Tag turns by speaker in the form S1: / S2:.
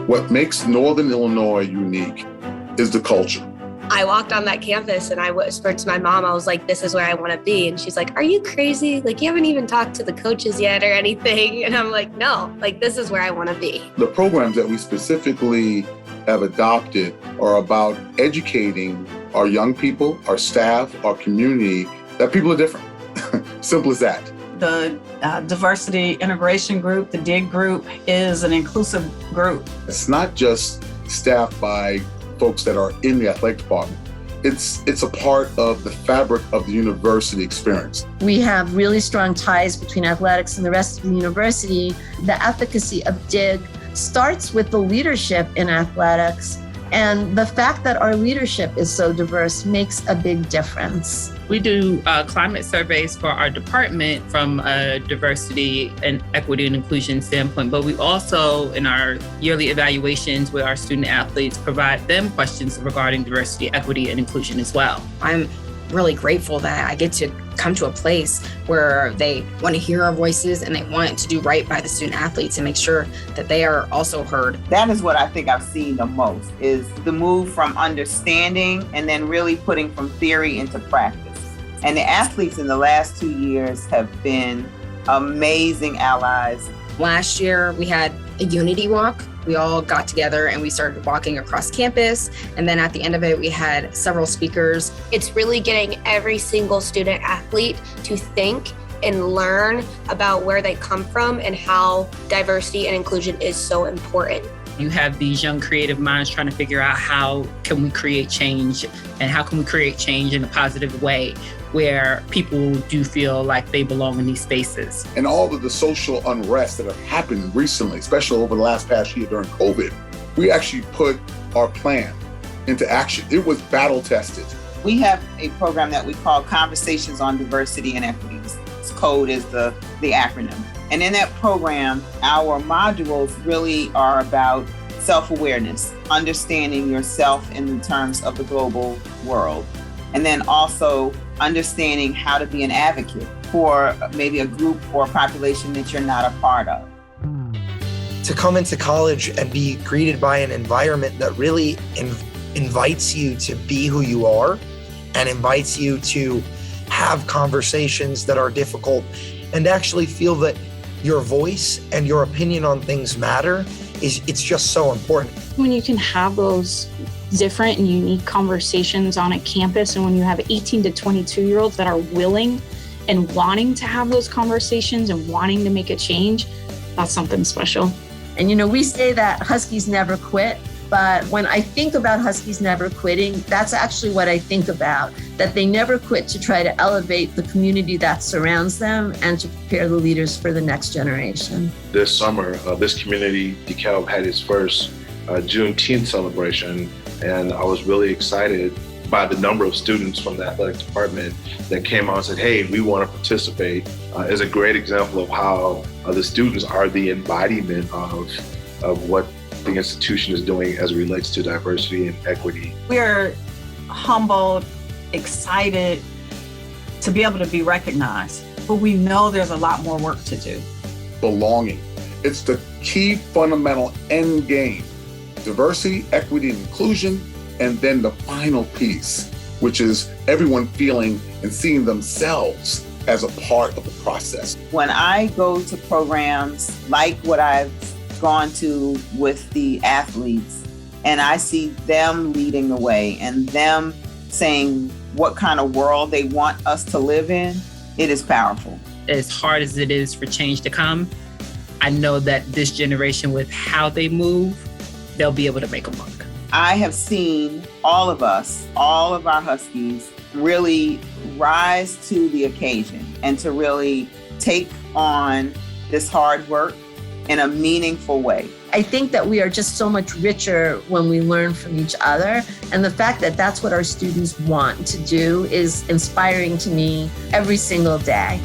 S1: What makes Northern Illinois unique is the culture.
S2: I walked on that campus and I whispered to my mom, I was like, this is where I want to be. And she's like, are you crazy? Like, you haven't even talked to the coaches yet or anything. And I'm like, no, like, this is where I want to be.
S1: The programs that we specifically have adopted are about educating our young people, our staff, our community, that people are different. Simple as that.
S3: The Diversity Integration Group, the DIG group, is an inclusive group.
S1: It's not just staffed by folks that are in the athletic department. It's a part of the fabric of the university experience.
S4: We have really strong ties between athletics and the rest of the university. The efficacy of DIG starts with the leadership in athletics, and the fact that our leadership is so diverse makes a big difference.
S5: We do climate surveys for our department from a diversity and equity and inclusion standpoint, but we also, in our yearly evaluations with our student athletes, provide them questions regarding diversity, equity, and inclusion as well.
S6: I'm really grateful that I get to come to a place where they want to hear our voices and they want to do right by the student athletes and make sure that they are also heard.
S7: That is what I think I've seen the most, is the move from understanding and then really putting from theory into practice. And the athletes in the last 2 years have been amazing allies.
S6: Last year, we had a unity walk. We all got together and we started walking across campus. And then at the end of it, we had several speakers.
S2: It's really getting every single student athlete to think and learn about where they come from and how diversity and inclusion is so important.
S5: You have these young creative minds trying to figure out how can we create change and how can we create change in a positive way where people do feel like they belong in these spaces.
S1: And all of the social unrest that have happened recently, especially over the last past year during COVID, we actually put our plan into action. It was battle tested.
S7: We have a program that we call Conversations on Diversity and Equity. CODE is the acronym. And in that program, our modules really are about self-awareness, understanding yourself in terms of the global world, and then also understanding how to be an advocate for maybe a group or a population that you're not a part of.
S8: To come into college and be greeted by an environment that really invites you to be who you are and invites you to have conversations that are difficult and actually feel that your voice and your opinion on things matter, it's just so important.
S9: When you can have those different and unique conversations on a campus, and when you have 18 to 22-year-olds that are willing and wanting to have those conversations and wanting to make a change, that's something special.
S4: And we say that Huskies never quit, but when I think about Huskies never quitting, that's actually what I think about, that they never quit to try to elevate the community that surrounds them and to prepare the leaders for the next generation.
S10: This summer, this community, DeKalb, had its first Juneteenth celebration, and I was really excited by the number of students from the athletic department that came out and said, hey, we want to participate. Is a great example of how the students are the embodiment of what the institution is doing as it relates to diversity and equity.
S3: We're humbled, excited to be able to be recognized, but we know there's a lot more work to do.
S1: Belonging. It's the key fundamental end game. Diversity, equity, and inclusion, and then the final piece, which is everyone feeling and seeing themselves as a part of the process.
S7: When I go to programs like what I've gone to with the athletes, and I see them leading the way and them saying what kind of world they want us to live in, it is powerful.
S5: As hard as it is for change to come, I know that this generation, with how they move, they'll be able to make a mark.
S7: I have seen all of us, all of our Huskies, really rise to the occasion and to really take on this hard work in a meaningful way.
S4: I think that we are just so much richer when we learn from each other. And the fact that that's what our students want to do is inspiring to me every single day.